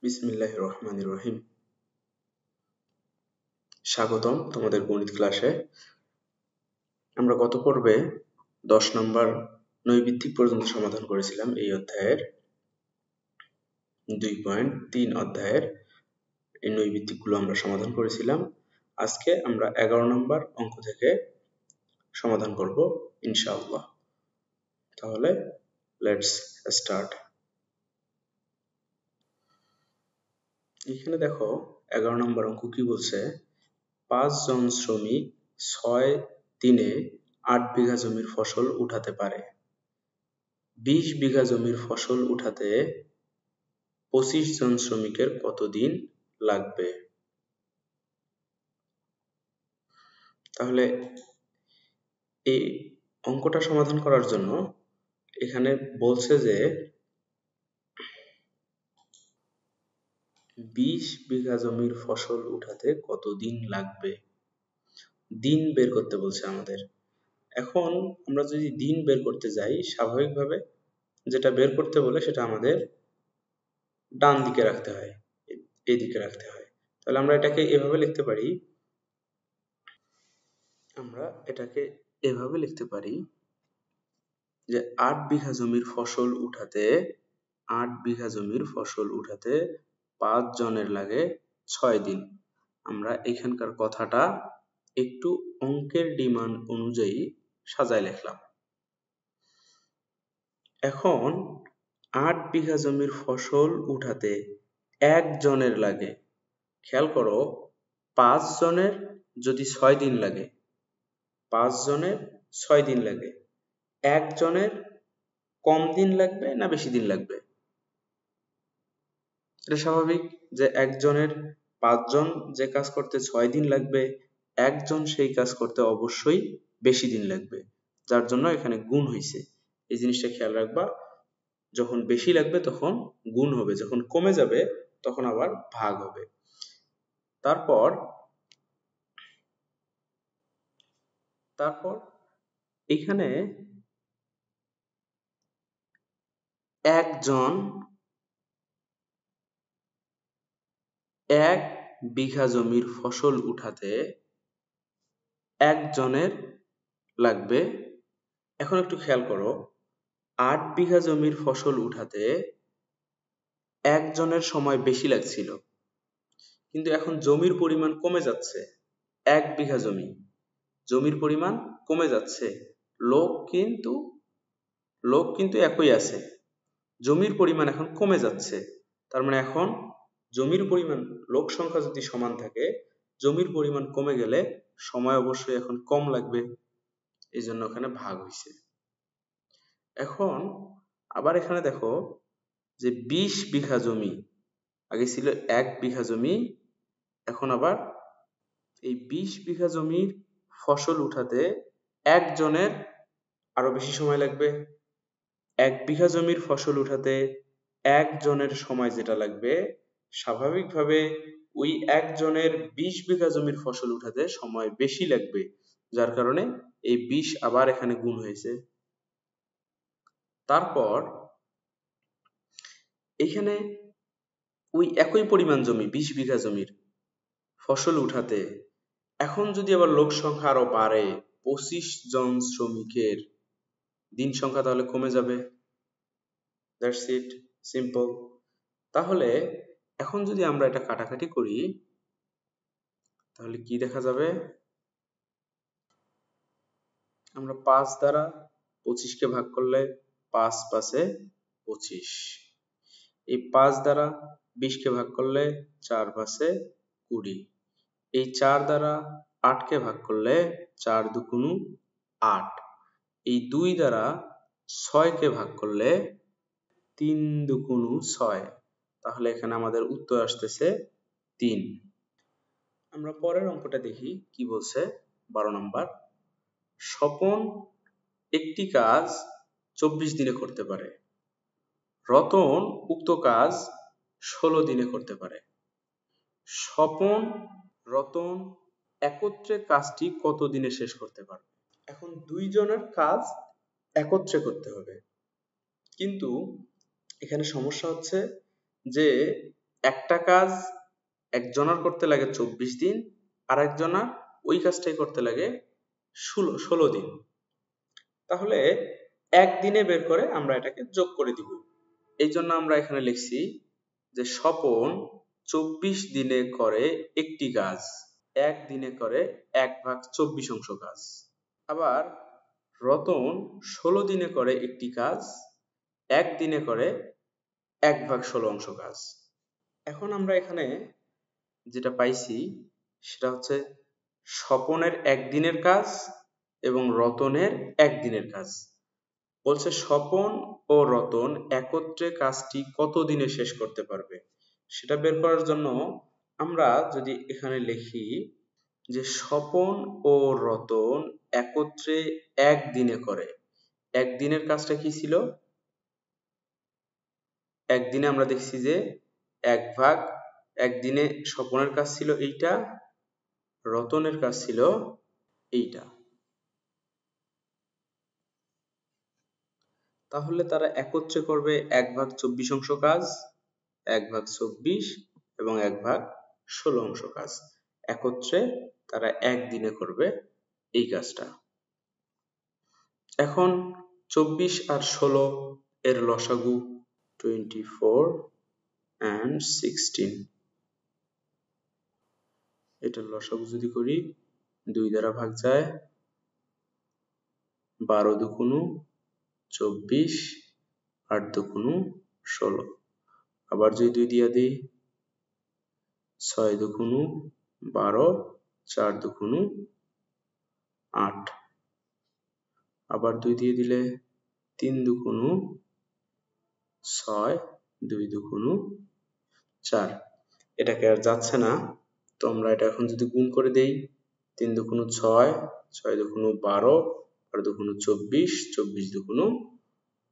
বিসমিল্লাহির রহমানির রহিম। স্বাগতম তোমাদের গণিত ক্লাসে। আমরা গত পর্বে 10 নম্বর নৈবিত্তিক পর্যন্ত সমাধান করেছিলাম এই অধ্যায়ের 2.3 অধ্যায়ের এই নৈবিত্তিকগুলো আমরা সমাধান করেছিলাম। আজকে আমরা 11 নম্বর অঙ্ক থেকে সমাধান করব ইনশাআল্লাহ। তাহলে লেটস স্টার্ট। এখানে দেখো 11 নম্বর অঙ্ক কি বলছে, 5 জন শ্রমিক 6 দিনে 8 বিঘা জমির ফসল উঠাতে পারে। 20 বিঘা জমির ফসল উঠাতে 25 জন শ্রমিকের কত দিন লাগবে? তাহলে এই অঙ্কটা সমাধান করার জন্য এখানে বলছে যে 20 বিঘা জমির ফসল উঠাতে কত দিন লাগবে, দিন বের করতে বলছে আমাদের। এখন আমরা যদি দিন বের করতে যাই, স্বাভাবিকভাবে যেটা বের করতে বলে সেটা আমাদের ডান দিকে রাখতে হয়, এই দিকে রাখতে হয়। তাহলে আমরা এটাকে এভাবে লিখতে পারি, যে 8 বিঘা জমির ফসল উঠাতে 5 জনের লাগে 6 দিন। আমরা এখানকার কথাটা একটু অঙ্কের ডিমান্ড অনুযায়ী সাজায় লিখলাম। এখন 8 বিঘা জমির ফসল উঠাতে 1 জনের লাগে, খেয়াল করো 5 জনের যদি 6 দিন লাগে, 5 জনের 6 দিন লাগে, 1 জনের কম দিন লাগবে না বেশি দিন লাগবে? এটা স্বাভাবিক যে একজনের 5 জন যে কাজ করতে 6 দিন লাগবে, একজন সেই কাজ করতে অবশ্যই বেশি দিন লাগবে, যার জন্য এখানে গুণ হয়েছে। এই জিনিসটা খেয়াল রাখবা, যখন বেশি লাগবে তখন গুণ হবে, যখন কমে যাবে তখন আবার ভাগ হবে। তারপর এখানে একজন 1 বিঘা জমির ফসল উঠাতে একজনের লাগবে। এখন একটু খেয়াল করো, 8 বিঘা জমির ফসল উঠাতে একজনের সময় বেশি লাগছিল, কিন্তু এখন জমির পরিমাণ কমে যাচ্ছে। 1 বিঘা জমির পরিমাণ কমে যাচ্ছে, লোক কিন্তু একই আছে, জমির পরিমাণ এখন কমে যাচ্ছে। তার মানে এখন জমির পরিমাণ, লোক সংখ্যা যদি সমান থাকে, জমির পরিমাণ কমে গেলে সময় অবশ্যই এখন কম লাগবে, এই জন্য ওখানে ভাগ হয়েছে। এখন আবার এখানে দেখো যে 20 বিঘা জমি, আগে ছিল 1 বিঘা জমি, এখন আবার এই 20 বিঘা জমির ফসল উঠাতে একজনের আরো বেশি সময় লাগবে। 1 বিঘা জমির ফসল উঠাতে একজনের সময় যেটা লাগবে, স্বাভাবিকভাবে ওই একজনের 20 বিঘা জমির ফসল উঠাতে সময় বেশি লাগবে, যার কারণে এই 20 আবার এখানে গুণ হয়েছে। তারপর এখানে ওই একই পরিমাণ জমি, 20 বিঘা জমির ফসল উঠাতে এখন যদি আবার লোক সংখ্যা আরো বাড়ে, 25 জন শ্রমিকের দিন সংখ্যা তাহলে কমে যাবে। That's it, simple. তাহলে এখন যদি আমরা এটা কাটাকাটি করি তাহলে কি দেখা যাবে, আমরা 5 দ্বারা 25 কে ভাগ করলে 5 5 25, এই 5 দ্বারা 20 কে ভাগ করলে 4 5 20, এই 4 দ্বারা 8 কে ভাগ করলে 4 2 8, এই 2 দ্বারা 6 কে ভাগ করলে 3 2 6, তাহলে এখানে আমাদের উত্তর আসতেছে 3। আমরা পরের অঙ্কটা দেখি কি বলছে। 12 নম্বর, স্বপন একটি কাজ 24 দিনে করতে পারে, রতন উক্ত কাজ 16 দিনে করতে পারে। স্বপন রতন একত্রে কাজটি কত দিনে শেষ করতে পারবে? এখন দুইজনের কাজ একত্রে করতে হবে, কিন্তু এখানে সমস্যা হচ্ছে যে একটা কাজ একজনের করতে লাগে 24 দিন, আর একজনের ওই কাজটাই করতে লাগে 16 দিন। তাহলে একদিনে বের করে আমরা এটাকে যোগ করে দিব। এই জন্য আমরা এখানে লিখছি যে স্বপন 24 দিনে করে একটি কাজ, একদিনে করে 1/24 কাজ। আবার রতন 16 দিনে করে একটি কাজ, একদিনে করে 1/16 কাজ। এখন আমরা এখানে যেটা পাইছি সেটা হচ্ছে স্বপনের একদিনের কাজ এবং রতনের একদিনের কাজ। বলছে স্বপন ও রতন একত্রে কাজটি কত দিনে শেষ করতে পারবে, সেটা বের করার জন্য আমরা যদি এখানে লিখি যে স্বপন ও রতন একত্রে একদিনে করে, একদিনের কাজটা কি ছিল? একদিনে আমরা দেখছি যে 1/, একদিনে স্বপনের কাজ ছিল এইটা, রতনের কাজ ছিল এইটা। তাহলে তারা একত্রে করবে 1/24 কাজ, 1/24 এবং 1/16 কাজ। একত্রে তারা একদিনে করবে এই কাজটা। এখন 24 আর 16 এর লসাগু 24 and 16। এটার লসাগু যদি করি 2 দ্বারা ভাগ যায়, 12 দুগুণ 24, 8 দুগুণ 16। আবার যদি 2 দিয়া দিই, 6 দুগুণ 12, 4 দুগুণ 8। আবার 2 দিয়ে দিলে 3 দুগুণ 6, 2 দুগুণ 4। এটাকে আর যাচ্ছে না, তো আমরা এটা এখন যদি গুণ করে দেই, 3 দুগুণ 6, 6 দুগুণ 12, আর দুগুণ 24, 24 দুগুণ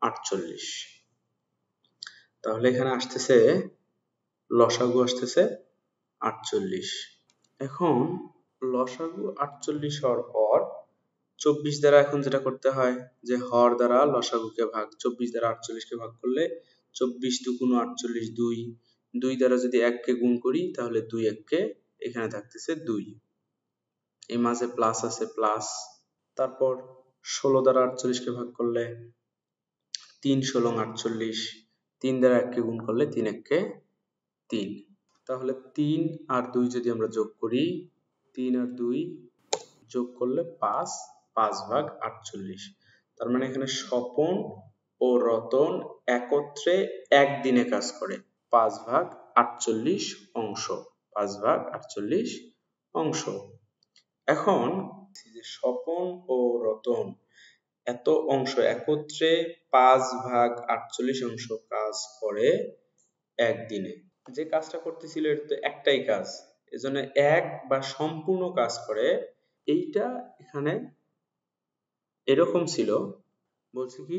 48। তাহলে এখানে আসতেছে লসাগু আসতেছে 48। এখন লসাগু 48 হওয়ার পর 24 দ্বারা এখন যেটা করতে হয় যে হর দ্বারা লসাগুকে ভাগ, 24 দ্বারা 48 কে ভাগ করলে 24 দুগুণ 48 2, 2 দ্বারা যদি 1 কে গুণ করি তাহলে 2 1 কে এখানে থাকতেছে 2, এই মাঝে প্লাস আছে প্লাস। তারপর 16 দ্বারা 48 কে ভাগ করলে 3 16 48, 3 দ্বারা 1 কে গুণ করলে 3 1 কে 3। তাহলে 3 আর 2 যদি আমরা যোগ করি, 3 আর 2 যোগ করলে 5, 5/48। তার মানে এখানে স্বপন ও রতন একত্রে একদিনে কাজ করে 5/48 অংশ, 5/48 অংশ। এখন যে স্বপন ও রতন এত অংশ একত্রে 5/48 অংশ কাজ করে একদিনে। যে কাজটা করতেছিল এটা তো একটাই কাজ, এজন্য এক বা সম্পূর্ণ কাজ করে। এইটা এখানে এরকম ছিল, বলছে কি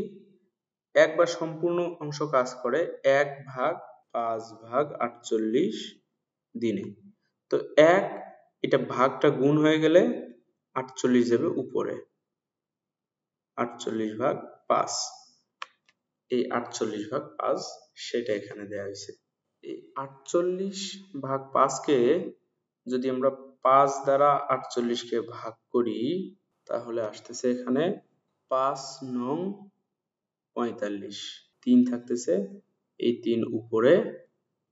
1 বা সম্পূর্ণ অংশ কাজ করে 1/5/48 দিনে। তো 1, এটা ভাগটা গুণ হয়ে গেলে 48 যাবে উপরে, 48/5। এই 48/5 সেটা এখানে দেয়া হয়েছে। এই 48/5 কে যদি আমরা 5 দ্বারা 48 কে ভাগ করি তাহলে আসতেছে এখানে 5 নং 45, 3 থাকতেছে, এই 3 উপরে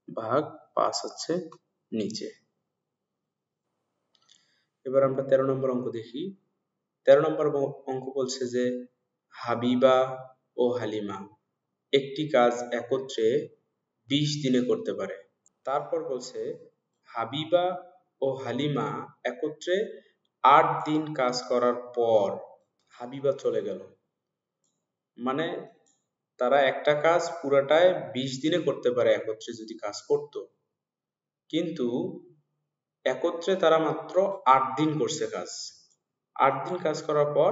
ভাগ 5 হচ্ছে নিচে। এবার আমরা 13 নম্বর অঙ্ক দেখি। 13 নম্বর অঙ্ক বলছে যে হাবিবা ও হালিমা একটি কাজ একত্রে 20 দিনে করতে পারে। তারপর বলছে হাবিবা ও হালিমা একত্রে 8 দিন কাজ করার পর হাবিবা চলে গেল। মানে তারা একটা কাজ পুরাটায় 20 দিনে করতে পারে একত্রে যদি কাজ করত, কিন্তু একত্রে তারা মাত্র 8 দিন করছে কাজ। 8 দিন কাজ করার পর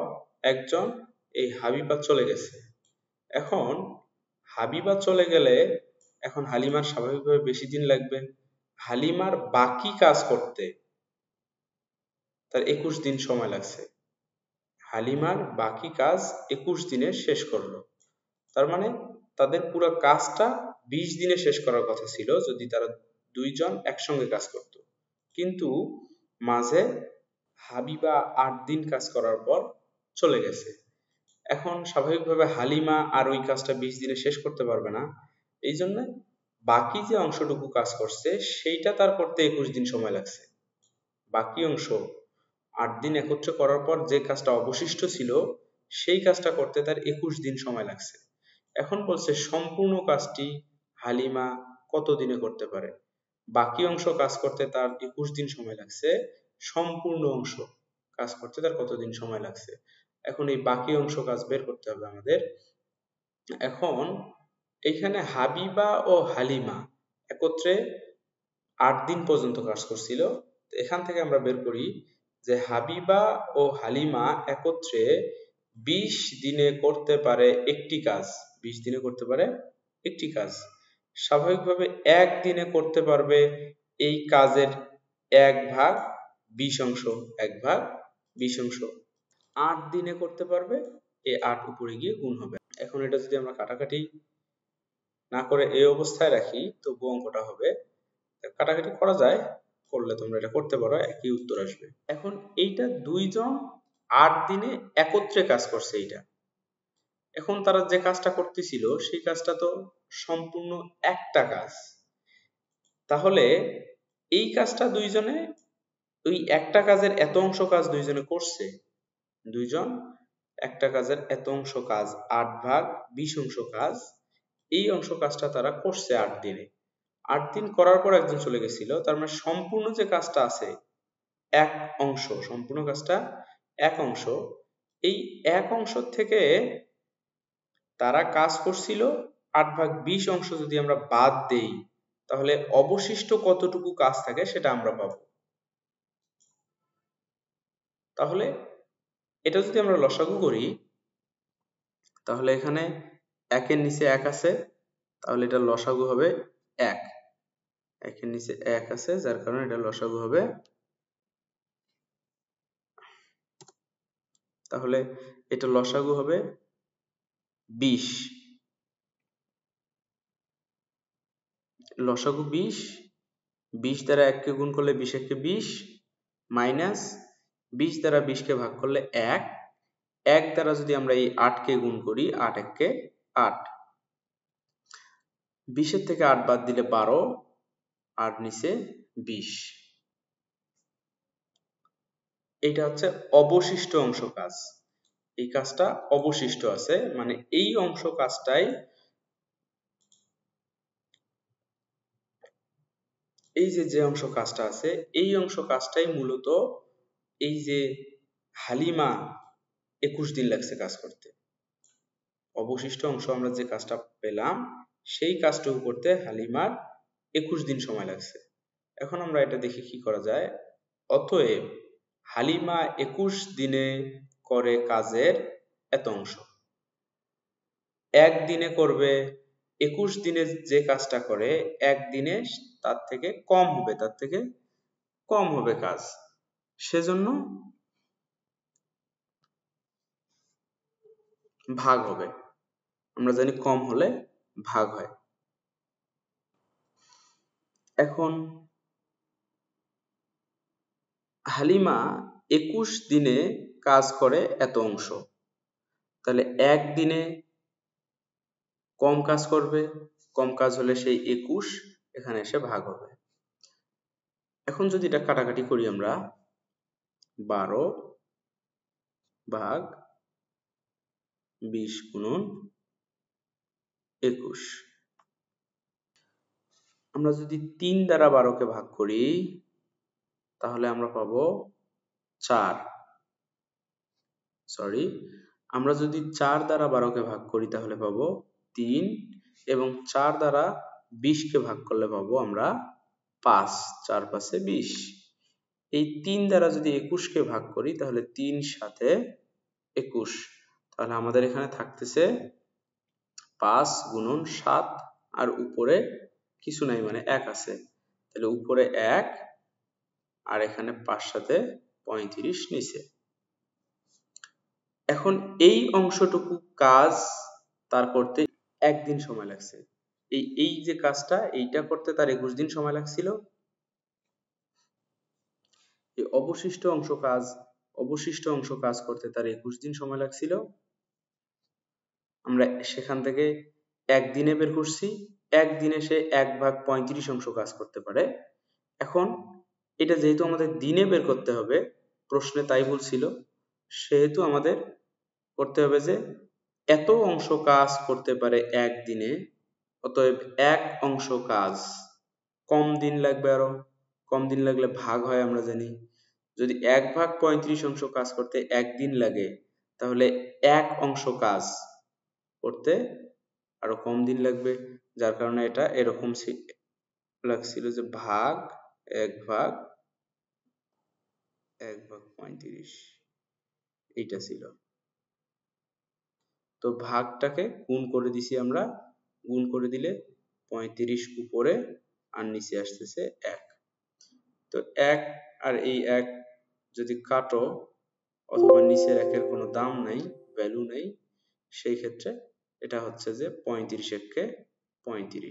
একজন এই হাবিবা চলে গেছে। এখন হাবিবা চলে গেলে এখন হালিমার স্বাভাবিকভাবে বেশি দিন লাগবে। হালিমার বাকি কাজ করতে তার 21 দিন সময় লাগছে। হালিমার বাকি কাজ 21 দিনে শেষ করলো। তার মানে তাদের পুরো কাজটা 20 দিনে শেষ করার কথা ছিল যদি তারা দুইজন একসঙ্গে কাজ করত, কিন্তু মাঝে হাবিবা 8 দিন কাজ করার পর চলে গেছে। এখন স্বাভাবিকভাবে হালিমা আর ওই কাজটা 20 দিনে শেষ করতে পারবে না, এই জন্য বাকি যে অংশটুকু কাজ করছে সেইটা তার করতে 21 দিন সময় লাগছে। বাকি অংশ 8 দিন একত্রে করার পর যে কাজটা অবশিষ্ট ছিল সেই কাজটা করতে তার 21 দিন সময় লাগছে। এখন বলছে সম্পূর্ণ কাজটি হালিমা কত দিনে করতে পারে। বাকি অংশ কাজ করতে তার 21 দিন সময় লাগছে, সম্পূর্ণ অংশ কাজ করতে তার কতদিন সময় লাগছে। এখন এই বাকি অংশ কাজ বের করতে হবে আমাদের। এখন এইখানে হাবিবা ও হালিমা একত্রে 8 দিন পর্যন্ত কাজ করছিল। এখান থেকে আমরা বের করি যে হাবিবা ও হালিমা একত্রে 20 দিনে করতে পারে একটি কাজ। 20 দিনে করতে পারে একটি কাজ। স্বাভাবিকভাবে একদিনে করতে পারবে এই কাজের 1/20 অংশ, 1/20 অংশ। 8 দিনে করতে পারবে, এই 8 উপরে গিয়ে গুণ হবে। এখন এটা যদি আমরা কাটাকাটি না করে এই অবস্থায় রাখি তবু অঙ্কটা হবে, কাটাকাটি করা যায়, করলে তোমরা এটা করতে পারো, একই উত্তর আসবে। এখন এইটা দুইজন 8 দিনে একত্রে কাজ করছে এইটা। এখন তারা যে কাজটা করতেছিল সেই কাজটা তো সম্পূর্ণ একটা কাজ, তাহলে এই কাজটা দুইজনে ওই একটা কাজের এত অংশ কাজ দুইজনে করছে। দুইজন একটা কাজের এত অংশ কাজ 8/20 অংশ কাজ, এই অংশ কাজটা তারা করছে 8 দিনে। 8 দিন করার পর একজন চলে গেছিল, তার মানে সম্পূর্ণ যে কাজটা আছে এক অংশ, সম্পূর্ণ কাজটা এক অংশ, এই এক অংশ থেকে তারা কাজ করছিল 8/20 অংশ যদি আমরা বাদ দেই তাহলে অবশিষ্ট কতটুকু কাজ থাকে সেটা আমরা পাবো। তাহলে এটা যদি আমরা লসাগু করি তাহলে এখানে 1 এর নিচে 1 আছে, তাহলে এটা লসাগু হবে 1। 1 এর নিচে 1 আছে যার কারণে এটা লসাগু হবে, তাহলে এটা লসাগু হবে 20। লসাগু 20, 20 দ্বারা 1 কে গুণ করলে 20 1 কে 20 মাইনাস 20 দ্বারা 20 কে ভাগ করলে 1, 1 দ্বারা যদি আমরা এই 8 কে গুণ করি 8 1 কে 8, 20 এর থেকে 8 বাদ দিলে 12 আর নিচে 20। এইটা হচ্ছে অবশিষ্ট অংশ কাজ, এই কাজটা অবশিষ্ট আছে, মানে এই অংশ কাজটাই, এই যে অংশ কাজটা আছে এই অংশ কাজটাই মূলত এই যে হালিমা 21 দিন লাগছে কাজ করতে। অবশিষ্ট অংশ আমরা যে কাজটা পেলাম সেই কাজটুকু করতে হালিমার 21 দিন সময় লাগছে। এখন আমরা এটা দেখি কি করা যায়। অতএব হালিমা 21 দিনে করে কাজের এত অংশ, একদিনে করবে 21 দিনে যে কাজটা করে একদিনে তার থেকে কম হবে, তার থেকে কম হবে কাজ, সেজন্য ভাগ হবে। আমরা জানি কম হলে ভাগ হয়। এখন হালিমা 21 দিনে কাজ করে এত অংশ, তাহলে একদিনে কম কাজ করবে, কম কাজ হলে সেই 21 এখানে এসে ভাগ হবে। এখন যদি এটা কাটাকাটি করি আমরা 12 ভাগ 20 গুণন 21, আমরা যদি 3 দ্বারা 12 কে ভাগ করি তাহলে আমরা পাবো 4, সরি, আমরা যদি 4 দ্বারা 12 কে ভাগ করি তাহলে পাবো 3, এবং 4 দ্বারা 20 কে ভাগ করলে পাবো আমরা 5, 4 5 20। এই 3 দ্বারা যদি 21 কে ভাগ করি তাহলে 3 সাথে 21, তাহলে আমাদের এখানে থাকতেছে 5 গুণন 7 আর উপরে কিছু নাই মানে 1 আছে, তাহলে উপরে 1 আর এখানে 5 সাথে 35 নিচে। এখন এই অংশটুকু কাজ তার করতে একদিন সময় লাগছে, এই যে কাজটা এইটা করতে তার 21 দিন সময় লাগছিল। এই অবশিষ্ট অংশ কাজ করতে তার 21 দিন সময় লাগছিল। আমরা সেখান থেকে একদিনে বের করছি, একদিনে সে 1/35 অংশ কাজ করতে পারে। এখন এটা যেহেতু আমাদের দিনে বের করতে হবে, প্রশ্নে তাই বলছিল, সেহেতু আমাদের করতে হবে যে এত অংশ কাজ করতে পারে একদিনে, অতএব এক অংশ কাজ কম দিন লাগবে, আরো কম দিন লাগলে ভাগ হয় আমরা জানি। যদি 1/35 অংশ কাজ করতে একদিন লাগে, তাহলে এক অংশ কাজ করতে আরো কম দিন লাগবে। যার কারণে এটা এরকম লাগছিল যে ভাগ 1/35 এইটা ছিল। তো ভাগটাকে গুণ করে দিছি আমরা, গুণ করে দিলে 35 উপরে আর নিচে আসতেছে 1। তো 1 আর এই 1 যদি কাটো, অথবা নিচের 1-এর কোনো দাম নাই, ভ্যালু নেই, সেই ক্ষেত্রে এটা হচ্ছে যে 35 একে 35।